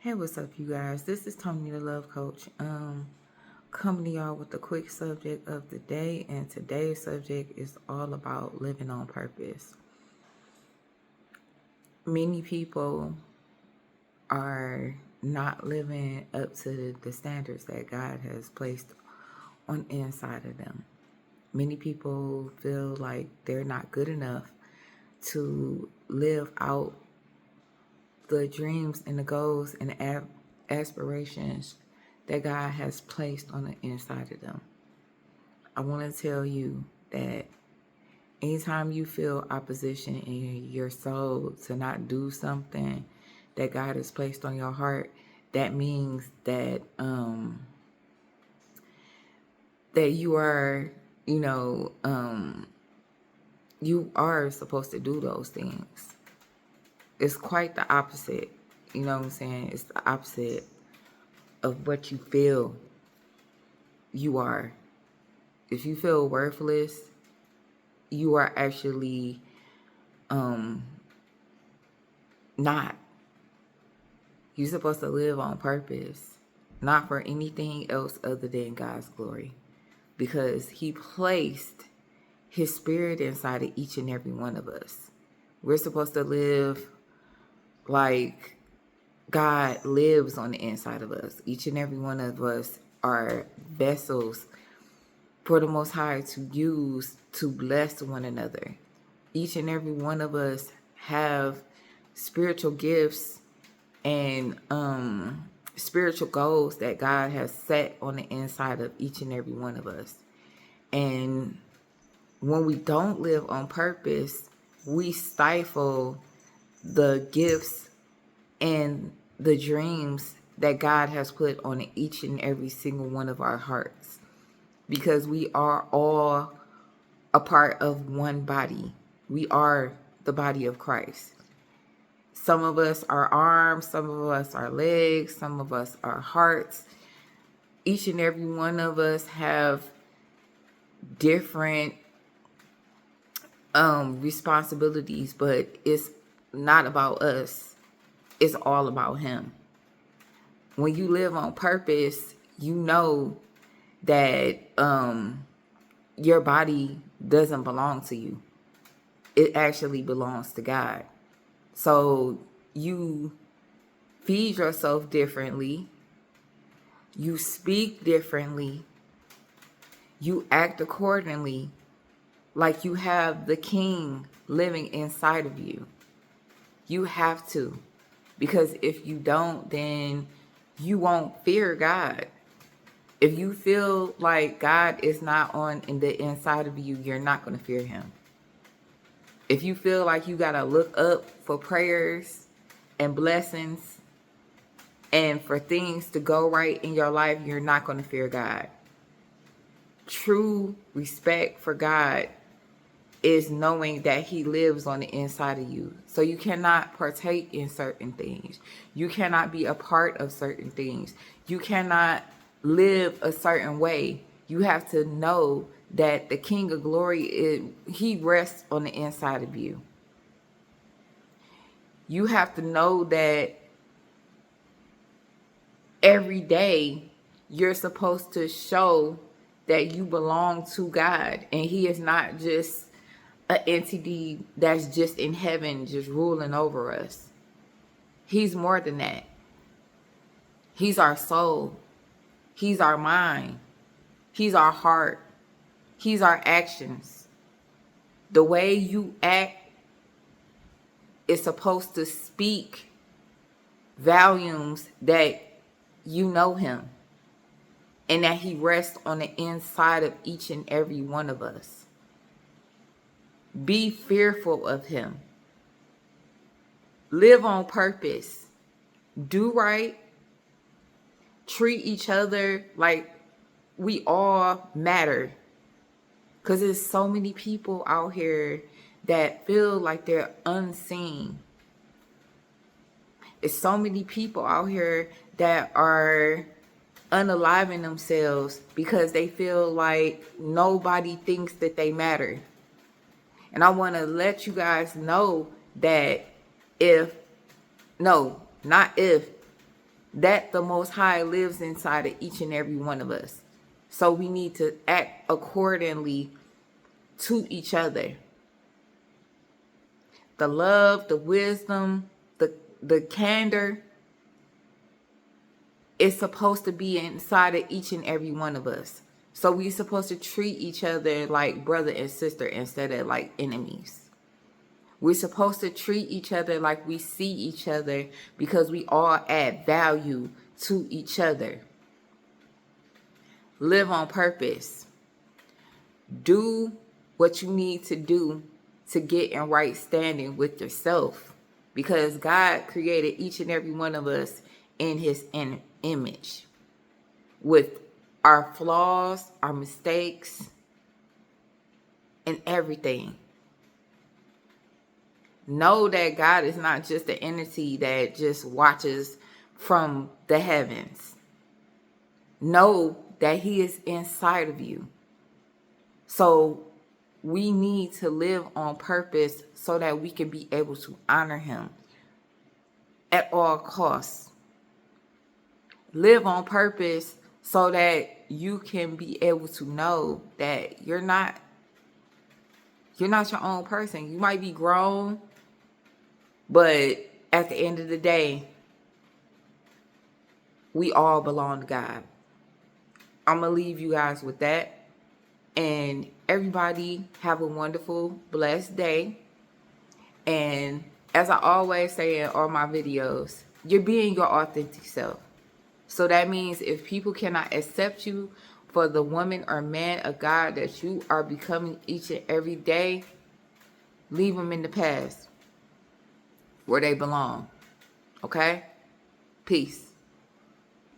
Hey, what's up, you guys? This is Tony, the Love Coach. Coming to y'all with the quick subject of the day, and today's subject is all about living on purpose. Many people are not living up to the standards that God has placed on the inside of them. Many people feel like they're not good enough to live out the dreams and the goals and the aspirations that God has placed on the inside of them. I want to tell you that anytime you feel opposition in your soul to not do something that God has placed on your heart, that means that that you are, you are supposed to do those things. It's quite the opposite. You know what I'm saying? It's the opposite of what you feel you are. If you feel worthless, you are actually not. You're supposed to live on purpose, not for anything else other than God's glory, because He placed His Spirit inside of each and every one of us. We're supposed to live like God lives on the inside of us. Each and every one of us are vessels for the Most High to use to bless one another. Each and every one of us have spiritual gifts and spiritual goals that God has set on the inside of each and every one of us. And when we don't live on purpose, we stifle the gifts and the dreams that God has put on each and every single one of our hearts, because we are all a part of one body. We are the body of Christ. Some of us are arms, some of us are legs, some of us are hearts. Each and every one of us have different responsibilities, but it's not about us. It's all about Him. When you live on purpose, you know that your body doesn't belong to you. It actually belongs to God. So you feed yourself differently. You speak differently. You act accordingly, like you have the King living inside of you. You have to. Because if you don't, then you won't fear God. If you feel like God is not in the inside of you, you're not going to fear Him. If you feel like you got to look up for prayers and blessings and for things to go right in your life, you're not going to fear God. True respect for God is knowing that He lives on the inside of you. So you cannot partake in certain things. You cannot be a part of certain things. You cannot live a certain way. You have to know that the King of Glory, He rests on the inside of you. You have to know that every day you're supposed to show that you belong to God, and He is not just an entity that's just in heaven, just ruling over us. He's more than that. He's our soul. He's our mind. He's our heart. He's our actions. The way you act is supposed to speak volumes that you know Him and that He rests on the inside of each and every one of us. Be fearful of Him. Live on purpose. Do right. Treat each other like we all matter. Because there's so many people out here that feel like they're unseen. There's so many people out here that are unaliving themselves because they feel like nobody thinks that they matter. And I want to let you guys know that not if, that the Most High lives inside of each and every one of us. So we need to act accordingly to each other. The love, the wisdom, the candor is supposed to be inside of each and every one of us. So we're supposed to treat each other like brother and sister instead of like enemies. We're supposed to treat each other like we see each other, because we all add value to each other. Live on purpose. Do what you need to do to get in right standing with yourself, because God created each and every one of us in his image, with our flaws, our mistakes, and everything. Know that God is not just an entity that just watches from the heavens. Know that he is inside of you. So we need to live on purpose so that we can be able to honor him at all costs. Live on purpose so that you can be able to know that you're not your own person. You might be grown, but at the end of the day, we all belong to God. I'm going to leave you guys with that. And everybody have a wonderful, blessed day. And as I always say in all my videos, you're being your authentic self. So that means if people cannot accept you for the woman or man of God that you are becoming each and every day, leave them in the past where they belong. Okay? Peace.